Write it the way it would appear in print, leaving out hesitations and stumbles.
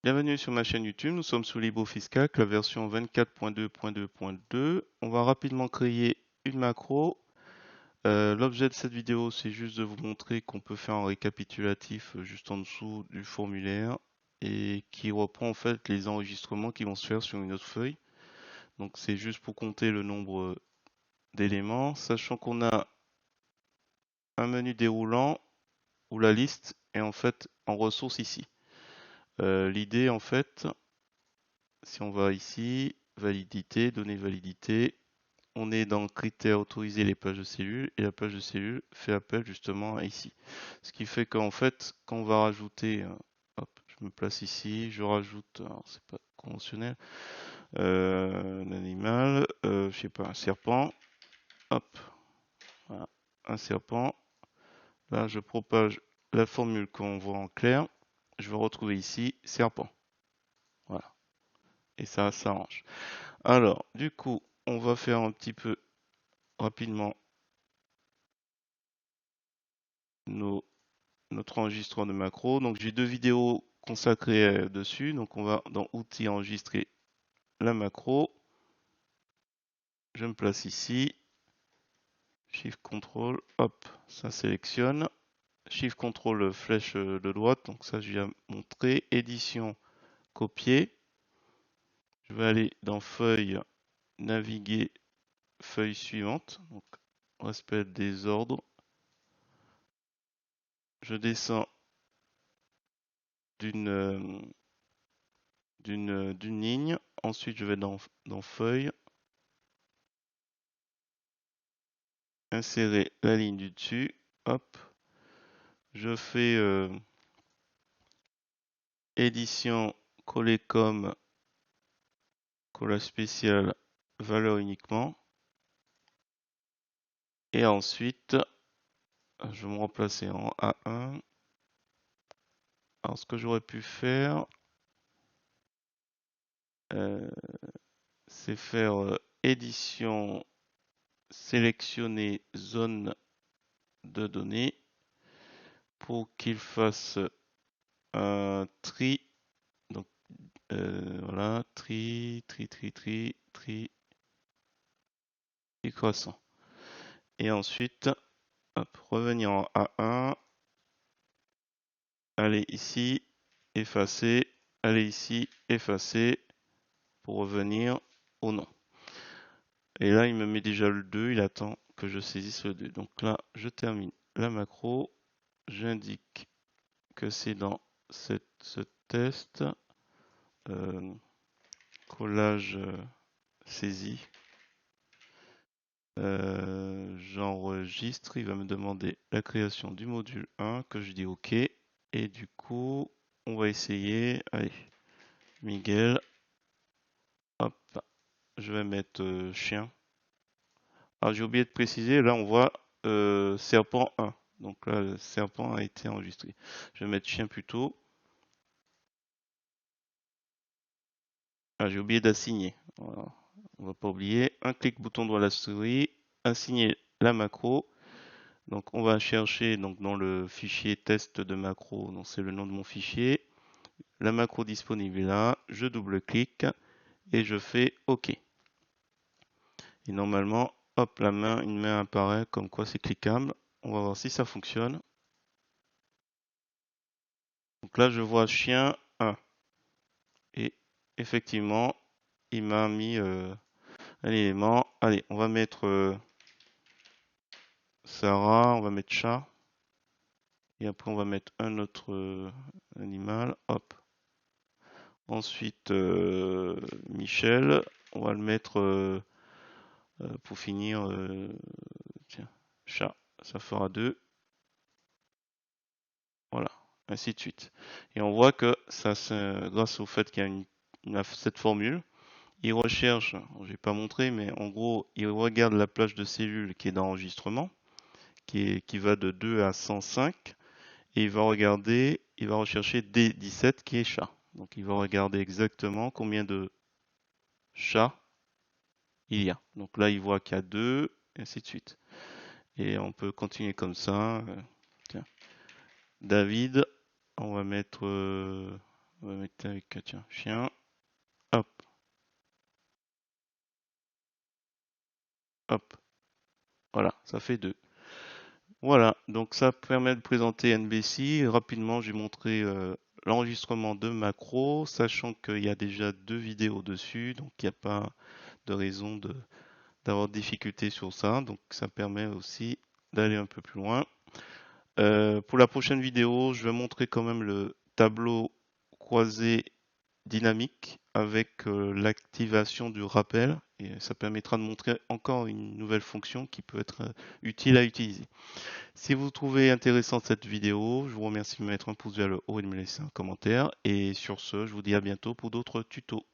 Bienvenue sur ma chaîne YouTube, nous sommes sous LibreOffice Calc, la version 24.2.2.2. On va rapidement créer une macro. L'objet de cette vidéo, c'est juste de vous montrer qu'on peut faire un récapitulatif juste en dessous du formulaire et qui reprend en fait les enregistrements qui vont se faire sur une autre feuille. Donc c'est juste pour compter le nombre d'éléments, sachant qu'on a un menu déroulant où la liste est en fait en ressources ici. L'idée en fait, si on va ici, validité, données validité, on est dans critères autoriser les pages de cellules et la page de cellules fait appel justement à ici. Ce qui fait qu'en fait, quand on va rajouter, hop, je me place ici, je rajoute, alors c'est pas conventionnel, un animal, je sais pas, un serpent, hop, voilà, un serpent. Là, je propage la formule qu'on voit en clair. Je vais retrouver ici serpent. Voilà. Et ça s'arrange. Alors, du coup, on va faire un petit peu rapidement notre enregistrement de macro. Donc, j'ai deux vidéos consacrées dessus. Donc, on va dans outils enregistrer la macro. Je me place ici. Shift Control, hop, ça sélectionne. Shift Control flèche de droite. Donc, ça, je viens montrer. Édition, copier. Je vais aller dans feuille, naviguer, feuille suivante. Donc, respect des ordres. Je descends d'une ligne. Ensuite, je vais dans feuille, insérer la ligne du dessus. Hop, je fais édition, coller comme, collage spécial, valeur uniquement. Et ensuite, je vais me remplacer en A1. Alors, ce que j'aurais pu faire, c'est faire édition, sélectionner zone de données pour qu'il fasse un tri. Donc, voilà, tri, et croissant. Et ensuite, hop, revenir en A1, aller ici, effacer, aller ici, effacer, pour revenir au nom. Et là, il me met déjà le 2, il attend que je saisisse le 2. Donc là, je termine la macro, j'indique que c'est dans ce test, collage saisi. J'enregistre, il va me demander la création du module 1, que je dis OK. Et du coup, on va essayer. Allez, Miguel. Hop, je vais mettre chien. Alors j'ai oublié de préciser, là on voit serpent 1. Donc là, le serpent a été enregistré. Je vais mettre chien plutôt. Ah, j'ai oublié d'assigner. Voilà. On va pas oublier. Un clic bouton droit de la souris, assigner la macro. Donc on va chercher donc dans le fichier test de macro, donc c'est le nom de mon fichier. La macro disponible est là, je double-clique et je fais OK. Et normalement, hop, une main apparaît comme quoi c'est cliquable. On va voir si ça fonctionne. Donc là, je vois chien 1. Et effectivement, il m'a mis un élément. Allez, on va mettre Sarah, on va mettre chat. Et après, on va mettre un autre animal. Hop. Ensuite, Michel, on va le mettre pour finir, tiens, chat, ça fera 2. Voilà, ainsi de suite. Et on voit que ça, grâce au fait qu'il y a cette formule, il recherche, je vais pas montrer, mais en gros, il regarde la plage de cellules qui est d'enregistrement, qui va de 2 à 105, et il va rechercher D17 qui est chat. Donc il va regarder exactement combien de chats il y a. Donc là, il voit qu'il y a 2, et ainsi de suite. Et on peut continuer comme ça. Tiens. David, on va mettre On va mettre avec, tiens, chien. Hop, hop. Voilà, ça fait 2. Voilà, donc ça permet de présenter NBC. Rapidement, j'ai montré l'enregistrement de macros, sachant qu'il y a déjà 2 vidéos dessus, donc il n'y a pas de raison d'avoir de difficulté sur ça. Donc ça permet aussi d'aller un peu plus loin. Pour la prochaine vidéo, je vais montrer quand même le tableau croisé dynamique avec l'activation du rappel. Et ça permettra de montrer encore une nouvelle fonction qui peut être utile à utiliser. Si vous trouvez intéressante cette vidéo, je vous remercie de me mettre un pouce vers le haut et de me laisser un commentaire. Et sur ce, je vous dis à bientôt pour d'autres tutos.